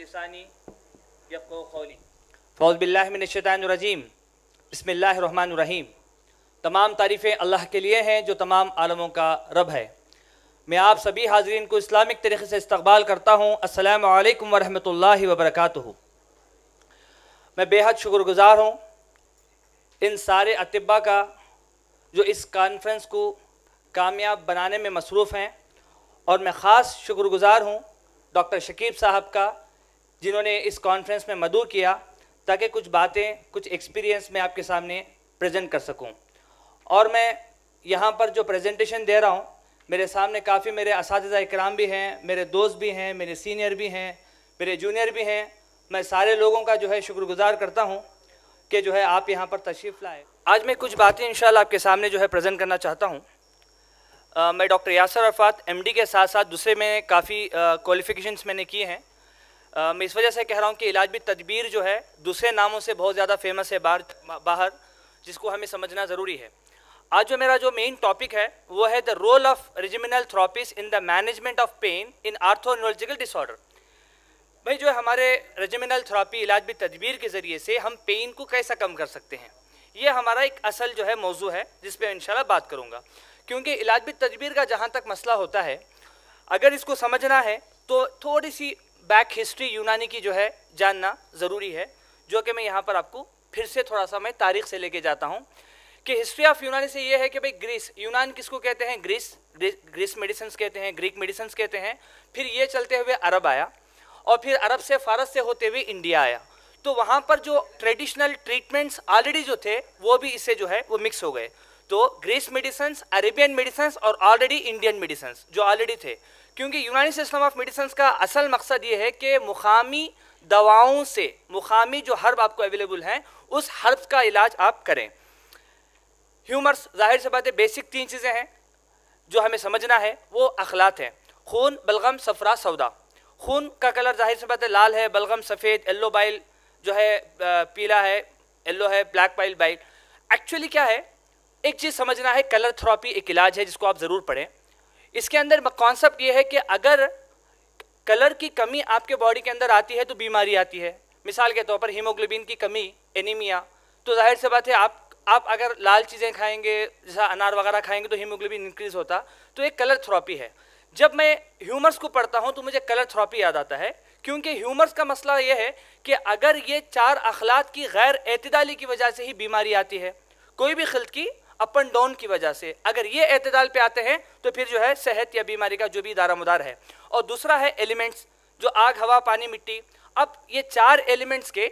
लिसानी यफ़क़हू क़ौली। फ़ौज़ बिल्लाहि मिनश्शैतानिर्रजीम। बिस्मिल्लाहिर्रहमानिर्रहीम। तमाम तारीफ़ें अल्लाह के लिए हैं जो तमाम आलमों का रब है। मैं आप सभी हाज़रीन को इस्लामिक तरीक़े से इस्तक़बाल करता हूँ। अस्सलामु अलैकुम वरहमतुल्लाहि वबरकातुहू। मैं बेहद शुक्रगुज़ार हूँ इन सारे अतिब्बा का जो इस कॉन्फ्रेंस को कामयाब बनाने में मसरूफ़ हैं, और मैं ख़ास शुक्रगुज़ार हूँ डॉक्टर शकीब साहब का जिन्होंने इस कॉन्फ्रेंस में मदऊ किया ताकि कुछ बातें, कुछ एक्सपीरियंस मैं आपके सामने प्रेजेंट कर सकूं। और मैं यहाँ पर जो प्रेजेंटेशन दे रहा हूँ, मेरे सामने काफ़ी मेरे असातिज़ा इकराम भी हैं, मेरे दोस्त भी हैं, मेरे सीनियर भी हैं, मेरे जूनियर भी हैं। मैं सारे लोगों का जो है शुक्रगुज़ार करता हूँ कि जो है आप यहाँ पर तशरीफ़ लाए। आज मैं कुछ बातें इंशाअल्लाह आपके सामने जो है प्रेजेंट करना चाहता हूँ। मैं डॉक्टर यासर अरफात MD के साथ साथ दूसरे में काफ़ी क्वालिफ़िकेशंस मैंने किए हैं। मैं इस वजह से कह रहा हूँ कि इलाज भी तदबीर जो है दूसरे नामों से बहुत ज़्यादा फेमस है बाहर, जिसको हमें समझना ज़रूरी है। आज जो मेरा जो मेन टॉपिक है वो है the role of regimenal therapies in the management of pain in orthoneurological disorder. भाई जो हमारे रेजिमिनल थेरेपी इलाज भी तदबीर के ज़रिए से हम पेन को कैसा कम कर सकते हैं, ये हमारा एक असल जो है मौजू है जिस पर इंशाल्लाह बात करूँगा। क्योंकि इलाज भी तदबीर का जहाँ तक मसला होता है, अगर इसको समझना है तो थोड़ी सी बैक हिस्ट्री यूनानी की जो है जानना ज़रूरी है, जो कि मैं यहाँ पर आपको फिर से थोड़ा सा मैं तारीख़ से लेके जाता हूँ कि हिस्ट्री ऑफ यूनानी से ये है कि भाई ग्रीस, यूनान किसको कहते हैं? ग्रीस मेडिसिन्स कहते हैं, ग्रीक मेडिसिन्स कहते हैं। फिर ये चलते हुए अरब आया, और फिर अरब से फ़ारस से होते हुए इंडिया आया। तो वहाँ पर जो ट्रेडिशनल ट्रीटमेंट्स ऑलरेडी जो थे वो भी इससे जो है वो मिक्स हो गए। तो ग्रीस मेडिसिन्स, अरेबियन मेडिसिन्स और ऑलरेडी इंडियन मेडिसिन्स जो ऑलरेडी थे, क्योंकि यूनानी सिस्टम ऑफ मेडिसिन्स का असल मकसद ये है कि मुकामी दवाओं से, मुकामी जो हर्ब आपको अवेलेबल हैं उस हर्ब का इलाज आप करें। ह्यूमर्स, जाहिर से बात है, बेसिक 3 चीज़ें हैं जो हमें समझना है, वो अखलात हैं। खून, बलगम, सफरा, सौदा। खून का कलर जाहिर से बात है लाल है, बलगम सफ़ेद, येल्लो बाइल जो है पीला है, येल्लो है, ब्लैक बाइल। एक्चुअली क्या है, एक चीज़ समझना है, कलर थेरेपी एक इलाज है जिसको आप ज़रूर पढ़ें। इसके अंदर कॉन्सेप्ट ये है कि अगर कलर की कमी आपके बॉडी के अंदर आती है तो बीमारी आती है। मिसाल के तौर पर हीमोग्लोबिन की कमी, एनीमिया, तो जाहिर से बात है आप अगर लाल चीज़ें खाएंगे, जैसा अनार वगैरह खाएंगे, तो हीमोग्लोबिन इंक्रीज़ होता। तो एक कलर थेरेपी है। जब मैं ह्यूमर्स को पढ़ता हूँ तो मुझे कलर थेरेपी याद आता है, क्योंकि ह्यूमर्स का मसला यह है कि अगर ये 4 अखलात की गैर एतदाली की वजह से ही बीमारी आती है, कोई भी खिल्त की अप एंड डाउन की वजह से, अगर ये एतदाल पे आते हैं तो फिर जो है सेहत या बीमारी का जो भी दारामदार है। और दूसरा है एलिमेंट्स, जो आग, हवा, पानी, मिट्टी। अब ये 4 एलिमेंट्स के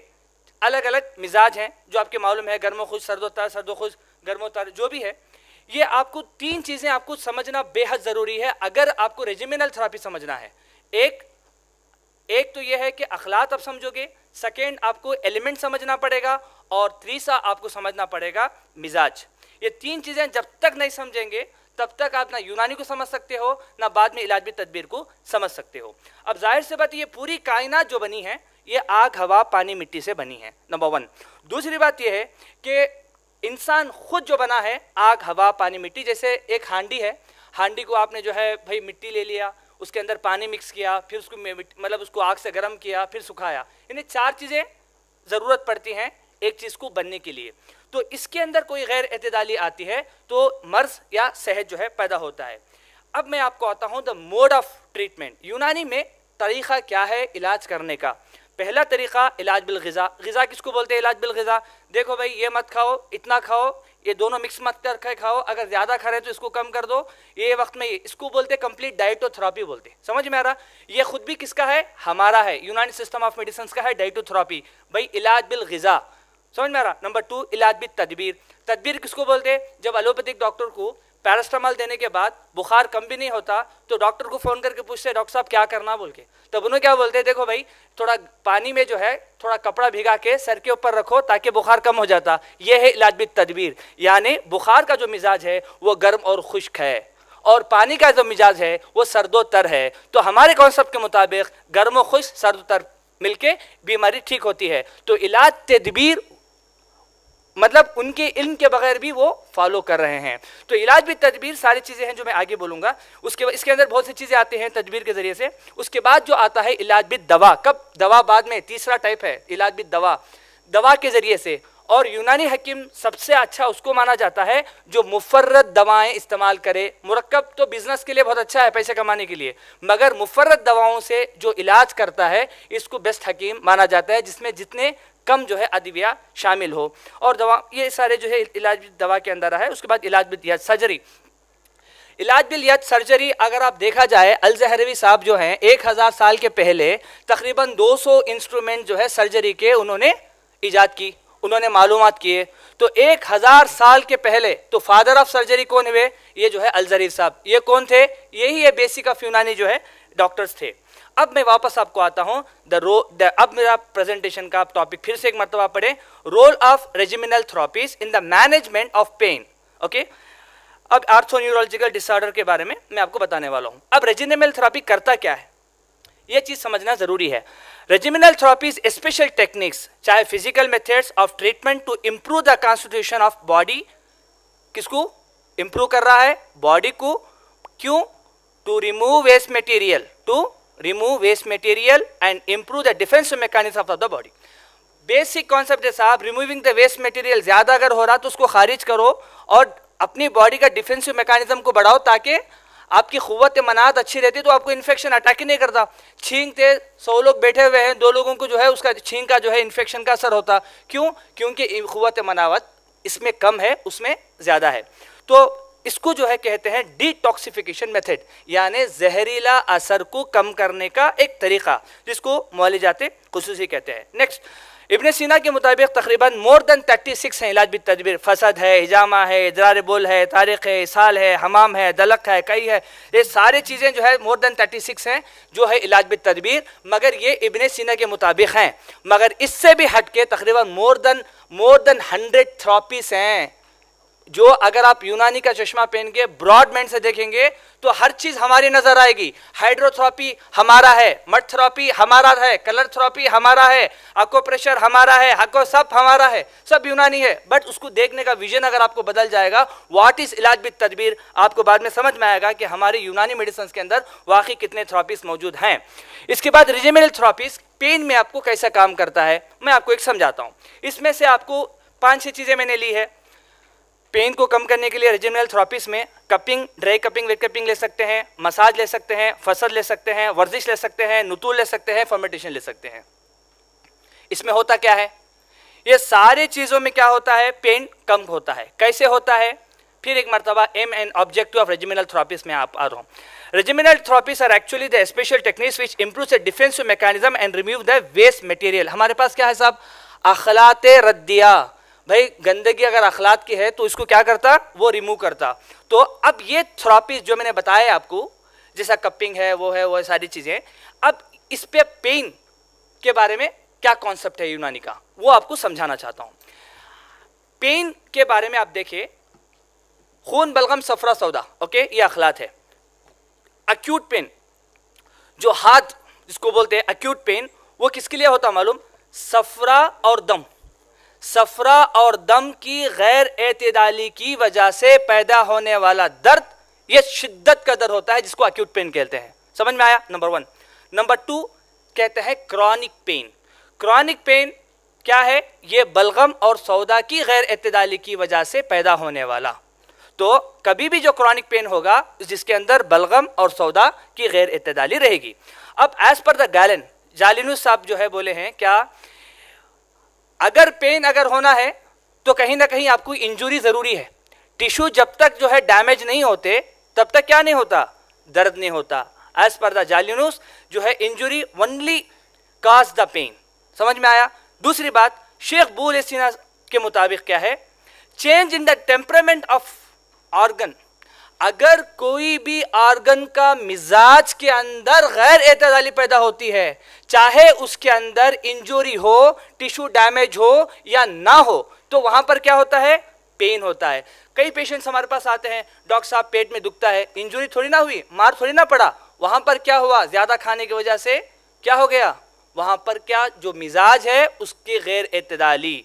अलग अलग मिजाज हैं जो आपके मालूम है, गर्मो खुश, सर्दो तर, सर्दो खुश, गर्मो तर, जो भी है। ये आपको 3 चीज़ें आपको समझना बेहद ज़रूरी है अगर आपको रेजिमिनल थेरेपी समझना है। एक तो ये है कि अखलात आप समझोगे, सेकेंड आपको एलिमेंट समझना पड़ेगा, और तीसरा आपको समझना पड़ेगा मिजाज। ये 3 चीज़ें जब तक नहीं समझेंगे तब तक आप ना यूनानी को समझ सकते हो, ना बाद में इलाज भी तदबीर को समझ सकते हो। अब जाहिर से बात, ये पूरी कायनात जो बनी है ये आग, हवा, पानी, मिट्टी से बनी है, नंबर 1। दूसरी बात ये है कि इंसान खुद जो बना है आग, हवा, पानी, मिट्टी। जैसे एक हांडी है, हांडी को आपने जो है भाई मिट्टी ले लिया, उसके अंदर पानी मिक्स किया, फिर उसको मतलब उसको आग से गर्म किया, फिर सुखाया। इन्हें 4 चीज़ें ज़रूरत पड़ती हैं एक चीज़ को बनने के लिए। तो इसके अंदर कोई गैर एतदाली आती है तो मर्ज या सेहत जो है पैदा होता है। अब मैं आपको आता हूँ द मोड ऑफ ट्रीटमेंट। यूनानी में तरीक़ा क्या है इलाज करने का? पहला तरीक़ा इलाज बिल ग़िज़ा। ग़िज़ा किसको बोलते हैं? इलाज बिल ग़िज़ा। देखो भाई, ये मत खाओ, इतना खाओ, ये दोनों मिक्स मत करके खाओ, अगर ज़्यादा खा रहे तो इसको कम कर दो, ये वक्त में इसको बोलते कंप्लीट डाइटोथेरेपी बोलते। समझ में आ रहा? ये खुद भी किसका है? हमारा है, यूनानी सिस्टम ऑफ मेडिसिन का है डाइटोथेरेपी। भाई इलाज बिल ग़िज़ा, समझ में आ रहा? नंबर 2 इलाज भी तदबीर। तदबीर किसको बोलते हैं? जब एलोपैथिक डॉक्टर को पैरास्टामॉल देने के बाद बुखार कम भी नहीं होता तो डॉक्टर को फ़ोन करके पूछते हैं डॉक्टर साहब क्या करना बोल के, तब उन्होंने क्या बोलते हैं? देखो भाई, थोड़ा पानी में जो है थोड़ा कपड़ा भिगा के सर के ऊपर रखो ताकि बुखार कम हो जाता। यह है इलाज भी तदबीर। यानी बुखार का जो मिजाज है वो गर्म और खुश्क है, और पानी का जो मिजाज है वो सर्दो तर है। तो हमारे कॉन्सेप्ट के मुताबिक गर्म और खुश्क, सर्दो तर मिलके बीमारी ठीक होती है। तो इलाज तदबीर मतलब उनके इल्म के बगैर भी वो फॉलो कर रहे हैं। तो इलाज भी तदबीर सारी चीज़ें हैं जो मैं आगे बोलूँगा। इसके अंदर बहुत सी चीज़ें आती हैं तदबीर के ज़रिए से। उसके बाद जो आता है इलाज भी दवा, कब दवा बाद में तीसरा टाइप है इलाज भी दवा, दवा के ज़रिए से। और यूनानी हकीम सबसे अच्छा उसको माना जाता है जो मुफर्रद दवाएं इस्तेमाल करे। मुरक्कब तो बिजनेस के लिए बहुत अच्छा है, पैसे कमाने के लिए, मगर मुफर्रद दवाओं से जो इलाज करता है इसको बेस्ट हकीम माना जाता है, जिसमें जितने कम जो है अदविया शामिल हो। और दवा ये सारे जो है इलाज दवा के अंदर है। उसके बाद इलाज बिल सर्जरी, इलाज बिल सर्जरी अगर आप देखा जाए, अल-ज़हरवी साहब जो हैं 1000 साल के पहले तकरीबन 200 इंस्ट्रूमेंट जो है सर्जरी के उन्होंने ईजाद की, उन्होंने मालूमात किए। तो 1000 साल के पहले तो फादर ऑफ सर्जरी कौन हुए? ये जो है अल-ज़हरवी साहब। ये कौन थे? यही ये बेसिक ऑफ यूनानी जो है डॉक्टर्स थे। अब मैं वापस आपको आता हूं अब मेरा प्रेजेंटेशन का टॉपिक फिर से एक मरतबा पढ़े, role of regimenal therapies in the management of pain. Okay, अब आर्थोन्यूरोलॉजिकल डिसऑर्डर के बारे में मैं आपको बताने वाला हूं। अब रेजिमिनल थेरेपी करता क्या है, यह चीज समझना जरूरी है। रेजिमिनल थेरेपीज स्पेशल टेक्निक्स, चाहे physical methods of treatment to improve the constitution of body, किसको इंप्रूव कर रहा है? बॉडी को। क्यों? To remove waste material, to remove waste material and improve the defensive mechanism of the body. Basic concept है साहब, removing the waste material. ज्यादा अगर हो रहा तो उसको खारिज करो और अपनी बॉडी का डिफेंसिव मैकेनिज्म को बढ़ाओ, ताकि आपकी क़ुव्वत मनात अच्छी रहती, तो आपको इन्फेक्शन अटैक ही नहीं करता। छींकते 100 लोग बैठे हुए हैं, 2 लोगों को जो है उसका छींक का जो है इन्फेक्शन का असर होता। क्यों? क्योंकि क़ुव्वत मनावत इसमें कम है, उसमें ज़्यादा है। तो इसको जो है कहते हैं डिटॉक्सिफिकेशन मेथड, यानी जहरीला असर को कम करने का एक तरीका, जिसको मुआलिजाते खुसूसी कहते हैं। नेक्स्ट, इब्न सीना के मुताबिक तकरीबन मोर देन 36 हैं इलाज बिल तदबीर। फसद है, हिजामा है, इदरार बुल है, तारिक है, इसाल है, हमाम है, दलक है, कई है। ये सारी चीज़ें जो है मोर देन 36 हैं जो है इलाज बिल तदबीर, मगर ये इब्न सीना के मुताबिक हैं। मगर इससे भी हट के तकरीबन मोर देन 100 थेरेपीज हैं, जो अगर आप यूनानी का चश्मा पहन के ब्रॉड माइंड से देखेंगे तो हर चीज हमारी नजर आएगी। हाइड्रोथेरेपी हमारा है, मड थेरेपी हमारा है, कलर थेरेपी हमारा है, एक्यूप्रेशर हमारा है, हको सब हमारा है, सब यूनानी है। बट उसको देखने का विजन अगर आपको बदल जाएगा, व्हाट इज इलाज बिल तदबीर, आपको बाद में समझ में आएगा कि हमारी यूनानी मेडिसिन के अंदर वाकई कितने थेरेपीज मौजूद हैं। इसके बाद रेजिमिनल थेरेपीज पेन में आपको कैसा काम करता है, मैं आपको एक समझाता हूँ। इसमें से आपको 5-6 चीजें मैंने ली है पेन को कम करने के लिए। रेजिमिनल थेरेपीज में cupping, dry cupping, wet cupping ले सकते हैं, मसाज ले सकते हैं, फसद ले सकते हैं, वर्जिश ले सकते हैं, नुतूल ले सकते हैं, फर्मेंटेशन ले सकते हैं। इसमें होता क्या है, ये सारी चीज़ों में क्या होता है, पेन कम होता है। कैसे होता है? फिर एक मरतबा aim and objective of regimenal therapies में आप आ रहा हूँ। Regimenal therapies are actually the special techniques which improve the defensive mechanism and remove the waste material. हमारे पास क्या है साहब, अखलाते रद्दिया। भाई गंदगी अगर अखलात की है तो इसको क्या करता, वो रिमूव करता। तो अब ये थेरेपीज जो मैंने बताया आपको, जैसा कपिंग है, वो सारी चीजें, अब इस पे पेन के बारे में क्या कॉन्सेप्ट है यूनानी का, वो आपको समझाना चाहता हूं। पेन के बारे में आप देखिए, खून बलगम सफरा सौदा, ओके, ये अखलात है। एक्यूट पेन, जो हाथ जिसको बोलते हैं एक्यूट पेन, वो किसके लिए होता मालूम? सफरा और दम। सफरा और दम की गैर एतदाली की वजह से पैदा होने वाला दर्द, यह शिद्दत का दर्द होता है, जिसको एक्यूट पेन कहते हैं। समझ में आया? नंबर 1। नंबर 2 कहते हैं क्रॉनिक पेन। क्रॉनिक पेन क्या है? यह बलगम और सौदा की गैर एतदाली की वजह से पैदा होने वाला। तो कभी भी जो क्रॉनिक पेन होगा जिसके अंदर बलगम और सौदा की गैर एतदाली रहेगी। अब एज पर द गैलन, जालिनूस साहब जो है बोले हैं, क्या अगर पेन अगर होना है तो कहीं ना कहीं आपको इंजुरी जरूरी है। टिश्यू जब तक जो है डैमेज नहीं होते तब तक क्या नहीं होता, दर्द नहीं होता। एज पर द जालिनूस जो है injury only cause the pain. समझ में आया? दूसरी बात, शेख बूल सीना के मुताबिक क्या है, change in the temperament of organ. अगर कोई भी ऑर्गन का मिजाज के अंदर गैर एतदाली पैदा होती है, चाहे उसके अंदर इंजुरी हो, टिश्यू डैमेज हो या ना हो, तो वहां पर क्या होता है, पेन होता है। कई पेशेंट्स हमारे पास आते हैं, डॉक्टर साहब पेट में दुखता है, इंजुरी थोड़ी ना हुई, मार थोड़ी ना पड़ा, वहां पर क्या हुआ, ज्यादा खाने की वजह से क्या हो गया, वहां पर क्या जो मिजाज है उसकी गैर एतदाली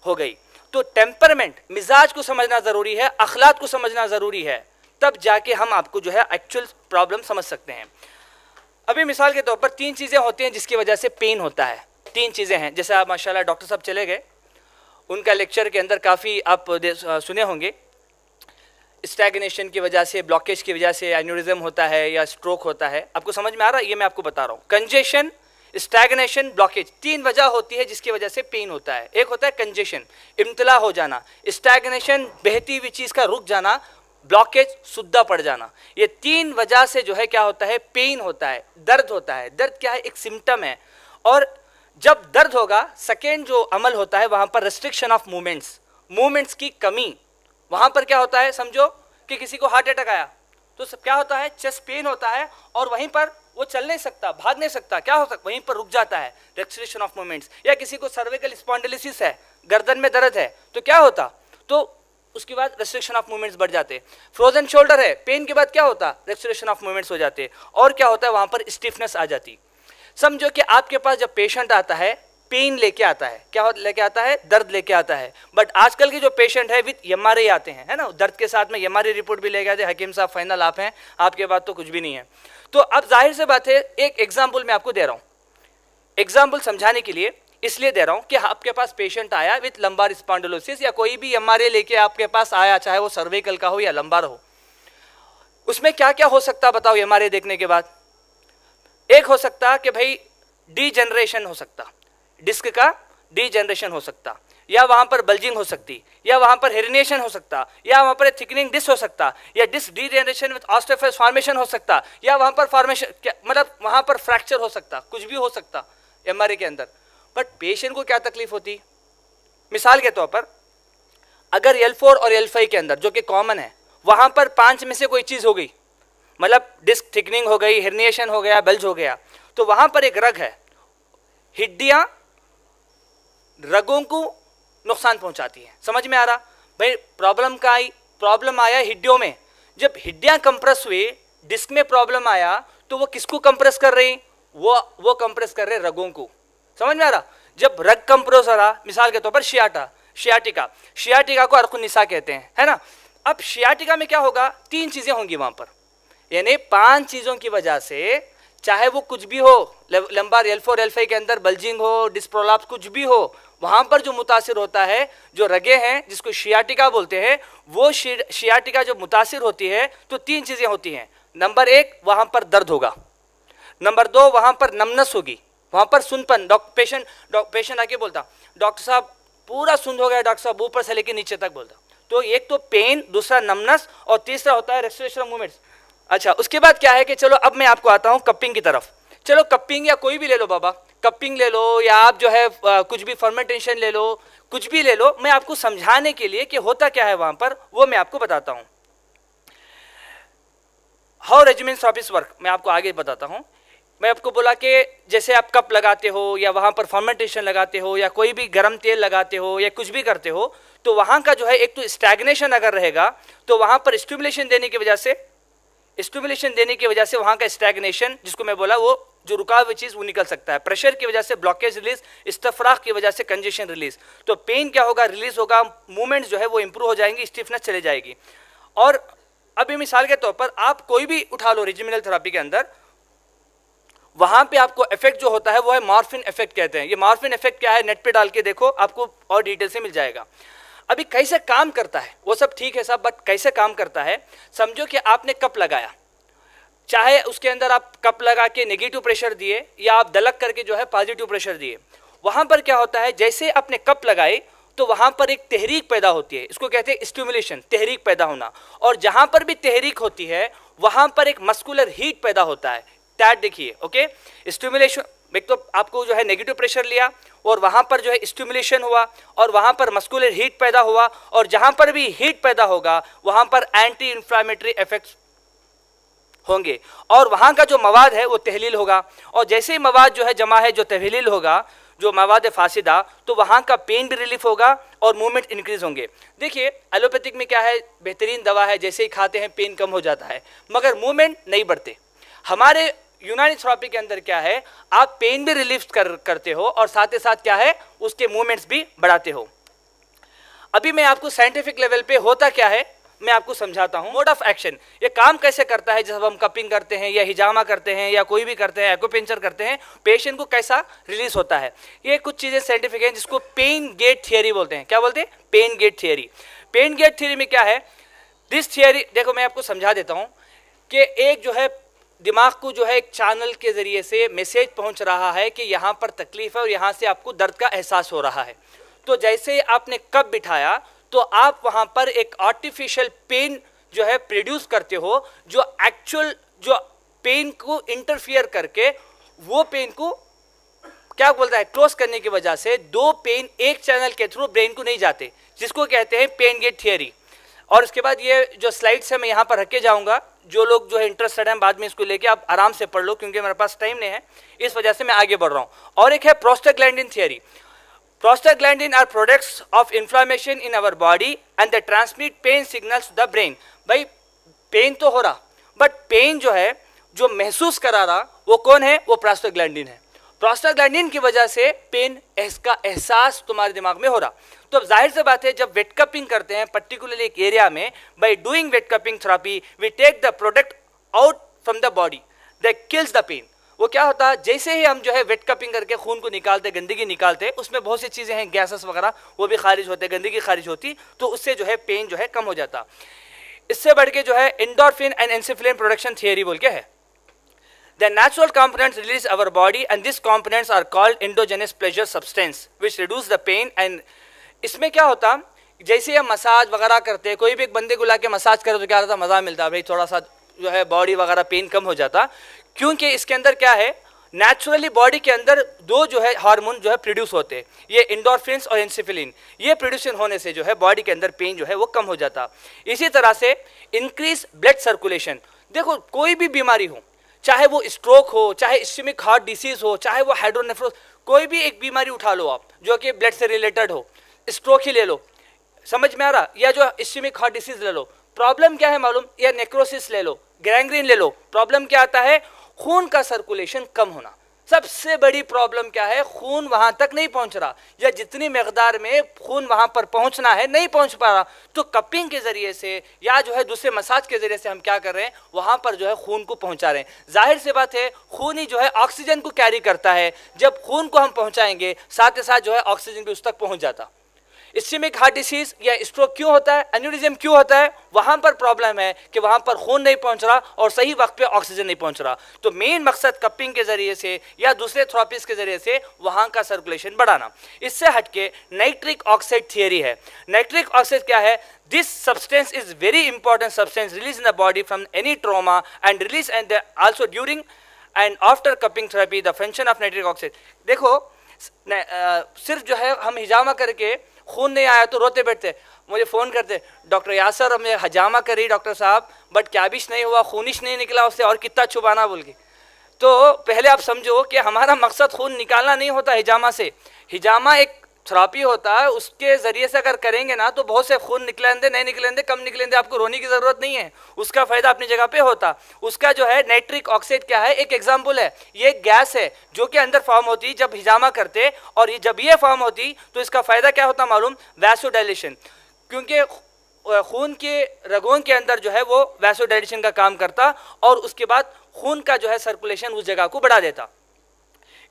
हो गई। तो टेम्परमेंट, मिजाज को समझना ज़रूरी है, अखलाक को समझना ज़रूरी है, तब जाके हम आपको जो है एक्चुअल प्रॉब्लम समझ सकते हैं। अभी मिसाल के तौर पर 3 चीज़ें होती हैं जिसकी वजह से पेन होता है। 3 चीज़ें हैं, जैसे आप माशाल्लाह डॉक्टर साहब चले गए, उनका लेक्चर के अंदर काफ़ी आप सुने होंगे, स्टैग्नेशन की वजह से, ब्लॉकेज की वजह से एन्यूरिज्म होता है या स्ट्रोक होता है। आपको समझ में आ रहा है? ये मैं आपको बता रहा हूँ। कंजेशन, स्टैग्नेशन, ब्लॉकेज, 3 वजह होती है जिसकी वजह से पेन होता है। एक होता है कंजेशन, इम्तला हो जाना, स्टैग्नेशन बहती हुई चीज़ का रुक जाना, ब्लॉकेज सुद्दा पड़ जाना। ये 3 वजह से जो है क्या होता है, पेन होता है, दर्द होता है। दर्द क्या है? एक सिम्टम है। और जब दर्द होगा, सेकेंड जो अमल होता है वहाँ पर रेस्ट्रिक्शन ऑफ मूवमेंट्स की कमी। वहाँ पर क्या होता है, समझो कि किसी को हार्ट अटैक आया तो सब क्या होता है, चेस्ट पेन होता है और वहीं पर वो चल नहीं सकता, भाग नहीं सकता, क्या हो सकता, वहीं पर रुक जाता है, रेस्ट्रिक्शन ऑफ मूवमेंट्स। या किसी को सर्विकल स्पॉन्डिलोसिस है, गर्दन में दर्द है, तो क्या होता, तो उसके बाद रेस्ट्रिक्शन ऑफ मूवमेंट्स बढ़ जाते। फ्रोजन शोल्डर है, पेन के बाद क्या होता, रेस्ट्रिक्शन ऑफ मूवमेंट्स हो जाते। और क्या होता है, वहाँ पर स्टिफनेस आ जाती। समझो कि आपके पास जब पेशेंट आता है, पेन लेके आता है, क्या लेके आता है, दर्द लेके आता है। बट आजकल के जो पेशेंट है विथ एमआरआई आते हैं, है ना, दर्द के साथ में एमआरआई रिपोर्ट भी लेके आते हैं। हकीम साहब फाइनल आप हैं, आपके बाद तो कुछ भी नहीं है। तो अब जाहिर से बात है, एक एग्जाम्पल मैं आपको दे रहा हूँ, एग्जाम्पल समझाने के लिए इसलिए दे रहा हूँ कि आपके पास पेशेंट आया विथ लंबार स्पॉन्डिलोसिस, या कोई भी एमआरआई लेके आपके पास आया, चाहे वो सर्विकल का हो या लंबार हो, उसमें क्या क्या हो सकता बताओ एमआरआई देखने के बाद? एक हो सकता कि भाई डीजनरेशन हो सकता, डिस्क का डीजनरेशन हो सकता, या वहां पर बल्जिंग हो सकती, या वहां पर हेरिनिएशन हो सकता, या वहां पर थिकनिंग डिस्क हो सकता, या डिस्क डीजनरेशन विद ऑस्टियोफाइस फॉर्मेशन हो सकता, या वहां पर फॉर्मेशन मतलब वहां पर फ्रैक्चर हो सकता, कुछ भी हो सकता एमआरआई के अंदर। बट पेशेंट को क्या तकलीफ होती? मिसाल के तौर पर अगर L4 और L5 के अंदर, जो कि कॉमन है, वहां पर 5 में से कोई चीज हो गई, मतलब डिस्क थिकनिंग हो गई, हेरिनिएशन हो गया, बल्ज हो गया, तो वहां पर एक रग है, हड्डियां रगों को नुकसान पहुंचाती है। समझ में आ रहा भाई? प्रॉब्लम आया हड्डियों में। जब हड्डियां कंप्रेस हुई, डिस्क में प्रॉब्लम आया, तो वो किसको कंप्रेस कर रही? वो कंप्रेस कर रहे रगों को। समझ में आ रहा? जब रग कंप्रेस हो रहा, मिसाल के तौर पर शियाटिका को अर्कुनिसा कहते हैं, है ना। अब शियाटिका में क्या होगा, 3 चीजें होंगी वहां पर, यानी 5 चीजों की वजह से, चाहे वो कुछ भी हो, लंबार L4 L5 के अंदर बल्जिंग हो, डिस्क प्रोलैप्स, कुछ भी हो, वहां पर जो मुतासिर होता है, जो रगे हैं जिसको शियाटिका बोलते हैं, वो शियाटिका जो मुतासिर होती है, तो 3 चीजें होती हैं। नंबर 1, वहां पर दर्द होगा। नंबर 2, वहां पर नमनस होगी, वहां पर सुनपन। पेशेंट आके बोलता, डॉक्टर साहब पूरा सुन हो गया, डॉक्टर साहब ऊपर से लेकर नीचे तक बोलता। तो एक तो पेन, दूसरा नमनस, और तीसरा होता है रेस्ट्रिक्शन ऑफ मूवमेंट्स। अच्छा, उसके बाद क्या है कि चलो अब मैं आपको आता हूं कपिंग की तरफ। चलो कपिंग या कोई भी ले लो बाबा, कपिंग ले लो, या आप जो है कुछ भी फर्मेंटेशन ले लो, कुछ भी ले लो, मैं आपको समझाने के लिए कि होता क्या है वहां पर, वो मैं आपको बताता हूं। हाउ रेजिमेंट्स ऑफिस वर्क, मैं आपको आगे बताता हूं। मैं आपको बोला कि जैसे आप कप लगाते हो, या वहां पर फर्मेंटेशन लगाते हो, या कोई भी गर्म तेल लगाते हो, या कुछ भी करते हो, तो वहां का जो है एक तो स्टैग्नेशन अगर रहेगा, तो वहां पर स्टिमुलेशन देने की वजह से वहां का स्टैग्नेशन, जिसको मैं बोला, वो जो रुका हुआ चीज वो निकल सकता है। प्रेशर की वजह से ब्लॉकेज रिलीज, इस्तफराग की वजह से कंजेशन रिलीज। तो पेन क्या होगा, रिलीज होगा, मूवमेंट्स जो है वो इंप्रूव हो जाएंगी, स्टिफनेस चले जाएगी। और अभी मिसाल के तौर पर आप कोई भी उठा लो रेजिमिनल थेरेपी के अंदर, वहां पे आपको इफेक्ट जो होता है वो है मॉर्फिन इफेक्ट कहते हैं। ये मॉर्फिन इफेक्ट क्या है, नेट पे डाल के देखो, आपको और डिटेल से मिल जाएगा। अभी कैसे काम करता है वो सब ठीक है सब, बट कैसे काम करता है, समझो कि आपने कप लगाया, चाहे उसके अंदर आप कप लगा के नेगेटिव प्रेशर दिए, या आप दलक करके जो है पॉजिटिव प्रेशर दिए, वहां पर क्या होता है, जैसे आपने कप लगाए तो वहां पर एक तहरीक पैदा होती है, इसको कहते हैं स्टिमुलेशन, तहरीक पैदा होना। और जहां पर भी तहरीक होती है वहां पर एक मस्कुलर हीट पैदा होता है। टैट देखिए, ओके, स्टिमुलेशन, एक तो आपको जो है नेगेटिव प्रेशर लिया और वहां पर जो है स्टिमुलेशन हुआ, और वहां पर मस्कुलर हीट पैदा हुआ, और जहां पर भी हीट पैदा होगा वहां पर एंटी इंफ्लेमेटरी इफेक्ट्स होंगे, और वहां का जो मवाद है वो तहलील होगा। और जैसे ही मवाद जो है जमा है, जो तहलील होगा, जो मवाद फासिदा, तो वहां का पेन भी रिलीफ होगा और मूवमेंट इंक्रीज होंगे। देखिए एलोपैथिक में क्या है, बेहतरीन दवा है, जैसे ही खाते हैं पेन कम हो जाता है, मगर मूवमेंट नहीं बढ़ते। हमारे यूनानी थेरेपी के अंदर क्या है, आप पेन भी रिलीफ करते हो और साथ ही साथ क्या है, उसके मूवमेंट्स भी बढ़ाते हो। अभी मैं आपको साइंटिफिक लेवल पे होता क्या है मैं आपको समझाता हूं। मोड ऑफ एक्शन, ये काम कैसे करता है, जब हम कपिंग करते हैं या हिजामा करते हैं या कोई भी करते हैं, एक्यूपेंचर करते हैं, पेशेंट को कैसा रिलीज होता है। ये कुछ चीजें साइंटिफिक हैं जिसको पेन गेट थियरी बोलते हैं। क्या बोलते हैं? Pain gate theory. Pain gate theory में क्या है, दिस थियरी, देखो मैं आपको समझा देता हूं कि एक जो है दिमाग को जो है एक चैनल के जरिए से मैसेज पहुंच रहा है कि यहाँ पर तकलीफ है और यहाँ से आपको दर्द का एहसास हो रहा है। तो जैसे ही आपने कप बिठाया तो आप वहाँ पर एक आर्टिफिशियल पेन जो है प्रोड्यूस करते हो, जो एक्चुअल जो पेन को इंटरफियर करके वो पेन को क्या बोलता है, क्लोज करने की वजह से दो पेन एक चैनल के थ्रू ब्रेन को नहीं जाते, जिसको कहते हैं पेन गेट थियरी। और उसके बाद ये जो स्लाइड्स है मैं यहाँ पर रख के जाऊँगा, जो लोग जो है इंटरेस्टेड हैं बाद में इसको लेके आप आराम से पढ़ लो, क्योंकि मेरे पास टाइम नहीं है, इस वजह से मैं आगे बढ़ रहा हूँ। और एक है prostaglandin theory. Prostaglandin are products of inflammation in our body and they transmit pain signals to the brain। भाई पेन तो हो रहा, बट पेन जो है जो महसूस करा रहा वो कौन है? वो प्रोस्टाग्लैंडिन है। प्रोस्टाग्लैंडिन की वजह से पेन का एहसास तुम्हारे दिमाग में हो रहा। तो अब जाहिर से बात है जब वेट कपिंग करते हैं पर्टिकुलरली एक एरिया में, by doing wet cupping therapy we take the product out from the body that kills the pain. वो क्या होता है, जैसे ही हम जो है वेट कपिंग करके खून को निकालते, गंदगी निकालते, उसमें बहुत सी चीज़ें हैं, गैसेस वगैरह, वो भी खारिज होते, गंदगी खारिज होती, तो उससे जो है पेन जो है कम हो जाता। इससे बढ़ के जो है endorphin and enkephalin production theory बोल के है। The natural components release our body and this components are called endogenous pleasure substance which reduce the pain. And इसमें क्या होता, जैसे हम मसाज वगैरह करते हैं, कोई भी एक बंदे को ला के मसाज करे तो क्या होता, मज़ा मिलता, भाई थोड़ा सा जो है बॉडी वगैरह पेन कम हो जाता, क्योंकि इसके अंदर क्या है, नेचुरली बॉडी के अंदर दो जो है हार्मोन जो है प्रोड्यूस होते हैं, ये एंडोर्फिन्स और एन्सिफिलिन। ये प्रोड्यूसन होने से जो है बॉडी के अंदर पेन जो है वो कम हो जाता। इसी तरह से इंक्रीज ब्लड सर्कुलेशन। देखो कोई भी बीमारी हो, चाहे वो स्ट्रोक हो, चाहे इस्केमिक हार्ट डिसीज हो, चाहे वो हाइड्रोनेफ्रोस, कोई भी एक बीमारी उठा लो आप जो कि ब्लड से रिलेटेड हो, स्ट्रोक ही ले लो, समझ में आ रहा, या जो इस्केमिक हार्ट डिसीज ले लो, प्रॉब्लम क्या है मालूम, या नेक्रोसिस ले लो, गैंग्रीन ले लो, प्रॉब्लम क्या आता है, खून का सर्कुलेशन कम होना। सबसे बड़ी प्रॉब्लम क्या है, खून वहां तक नहीं पहुंच रहा, या जितनी मकदार में खून वहां पर पहुंचना है नहीं पहुंच पा रहा। तो कपिंग के जरिए से या जो है दूसरे मसाज के जरिए से हम क्या कर रहे हैं, वहां पर जो है खून को पहुंचा रहे हैं। जाहिर सी बात है खून ही जो है ऑक्सीजन को कैरी करता है, जब खून को हम पहुंचाएंगे साथ ही साथ जो है ऑक्सीजन भी उस तक पहुंच जाता। इस्केमिक हार्ट डिसीज या स्ट्रोक क्यों होता है, एन्यूरिज्म क्यों होता है, वहां पर प्रॉब्लम है कि वहां पर खून नहीं पहुंच रहा और सही वक्त पे ऑक्सीजन नहीं पहुंच रहा। तो मेन मकसद कपिंग के जरिए से या दूसरे थेरेपीज के जरिए से वहां का सर्कुलेशन बढ़ाना। इससे हटके नाइट्रिक ऑक्साइड थियरी है। नाइट्रिक ऑक्साइड क्या है, this substance is very important substance release in the body from any trauma and release and also during and after cupping therapy the function of nitric oxide. देखो सिर्फ जो है हम हिजामा करके खून नहीं आया तो रोते बैठते, मुझे फ़ोन करते, डॉक्टर यासर हमें हजामा करी डॉक्टर साहब, बट क्याबिश नहीं हुआ, खूनिश नहीं निकला उससे, और कितना छुपाना बोल के। तो पहले आप समझो कि हमारा मकसद खून निकालना नहीं होता हिजामा से। हिजामा एक थेरेपी होता है, उसके ज़रिए से अगर करेंगे ना तो बहुत से खून निकलेंगे, नहीं निकलेंगे, कम निकलेंगे, आपको रोने की ज़रूरत नहीं है, उसका फ़ायदा अपनी जगह पे होता। उसका जो है नाइट्रिक ऑक्साइड क्या है, एक एग्जाम्पल है, ये गैस है जो कि अंदर फॉर्म होती जब हिजामा करते, और जब ये फॉर्म होती तो इसका फ़ायदा क्या होता मालूम, वैसोडाइलेशन, क्योंकि खून के रगों के अंदर जो है वो वैसोडाइलेशन का काम करता और उसके बाद खून का जो है सर्कुलेशन उस जगह को बढ़ा देता।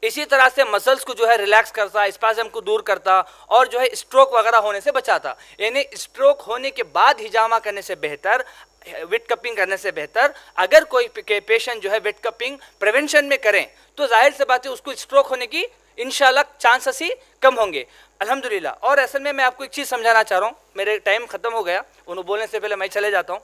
इसी तरह से मसल्स को जो है रिलैक्स करता, स्पाज़म को दूर करता और जो है स्ट्रोक वगैरह होने से बचाता। यानी स्ट्रोक होने के बाद हिजामा करने से बेहतर, वेट कपिंग करने से बेहतर अगर कोई पेशेंट जो है वेट कपिंग प्रिवेंशन में करें तो जाहिर से बात है उसको स्ट्रोक होने की इंशाल्लाह चांसेस ही कम होंगे अल्हम्दुलिल्लाह। और असल में मैं आपको एक चीज़ समझाना चाह रहा हूँ, मेरे टाइम खत्म हो गया, उन्होंने बोलने से पहले मैं चले जाता हूँ।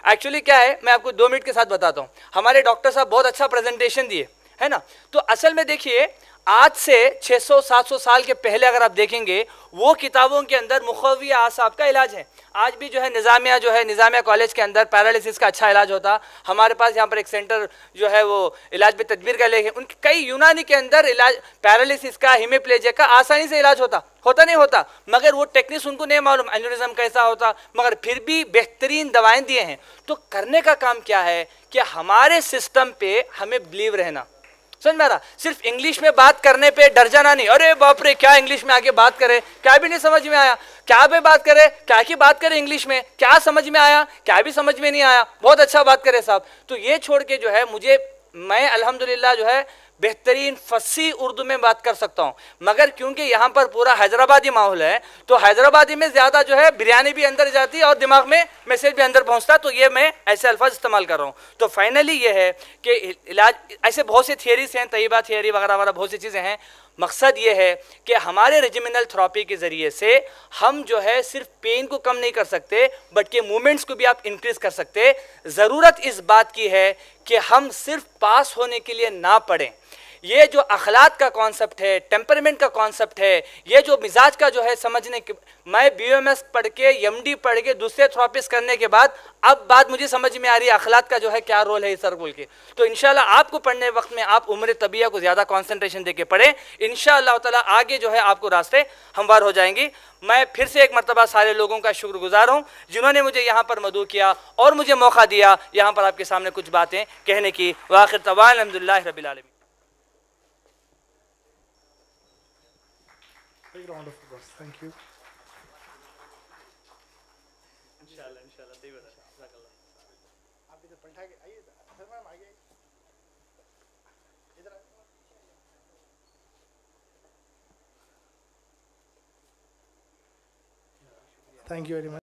एक्चुअली क्या है, मैं आपको 2 मिनट के साथ बताता हूँ। हमारे डॉक्टर साहब बहुत अच्छा प्रेजेंटेशन दिए है ना। तो असल में देखिए आज से 600-700 साल के पहले अगर आप देखेंगे वो किताबों के अंदर मुखविया आसाब का इलाज है। आज भी जो है निज़ामिया कॉलेज के अंदर पैरालिसिस का अच्छा इलाज होता। हमारे पास यहाँ पर एक सेंटर जो है वो इलाज पे तदबीर का लेके, उनके कई यूनानी के अंदर इलाज पैरालिसिस का, हिमिप्लेजिया का आसानी से इलाज होता नहीं होता, मगर वो टेक्निक्स उनको नहीं मालूम एन्यूरिज्म कैसा होता, मगर फिर भी बेहतरीन दवाएं दिए हैं। तो करने का काम क्या है कि हमारे सिस्टम पे हमें बिलीव रहना, समझ में आ रहा? सिर्फ इंग्लिश में बात करने पे डर जाना नहीं, अरे बाप रे क्या इंग्लिश में आके बात करे, क्या भी नहीं समझ में आया, क्या भी बात करे, क्या की बात करे इंग्लिश में, क्या समझ में आया, क्या भी समझ में नहीं आया, बहुत अच्छा बात करे साहब। तो ये छोड़ के जो है मैं अल्हम्दुलिल्लाह जो है बेहतरीन फसी उर्दू में बात कर सकता हूं, मगर क्योंकि यहाँ पर पूरा हैदराबादी माहौल है तो हैदराबादी में ज्यादा जो है बिरयानी भी अंदर जाती है और दिमाग में मैसेज भी अंदर पहुंचता, तो ये मैं ऐसे अल्फाज इस्तेमाल कर रहा हूँ। तो फाइनली ये है कि इलाज, ऐसे बहुत से थियरीज हैं, तय्यबा थियरी वगैरह वगैरह बहुत सी चीज़ें हैं। मकसद ये है कि हमारे रेजिमिनल थेरेपी के ज़रिए से हम जो है सिर्फ पेन को कम नहीं कर सकते बल्कि मूवमेंट्स को भी आप इंक्रीज कर सकते। ज़रूरत इस बात की है कि हम सिर्फ पास होने के लिए ना पढ़ें। ये जो अखलाक का कॉन्सेप्ट है, टेम्परमेंट का कॉन्सेप्ट है, ये जो मिजाज का जो है समझने के, मैं BMS पढ़ के MD पढ़ के दूसरे थेरेपिस्ट करने के बाद अब बात मुझे समझ में आ रही है अखलाक का जो है क्या रोल है इस बोल के। तो इंशाल्लाह आपको पढ़ने वक्त में आप उम्र तबिया को ज़्यादा कॉन्सेंट्रेशन दे के पढ़ें, इंशाअल्लाह ताला आगे जो है आपको रास्ते हमवार हो जाएंगी। मैं फिर से एक मरतबा सारे लोगों का शुक्रगुजार हूँ जिन्होंने मुझे यहाँ पर मदऊ किया और मुझे मौका दिया यहाँ पर आपके सामने कुछ बातें कहने की। व आखिर दवाअन अल्हम्दुलिल्लाहि रब्बिल आलमीन। Big round of applause. Thank you. इंशाल्लाह सही बता। आप इधर पलटा के आइए, फिर मैम आगे इधर। Thank you very much.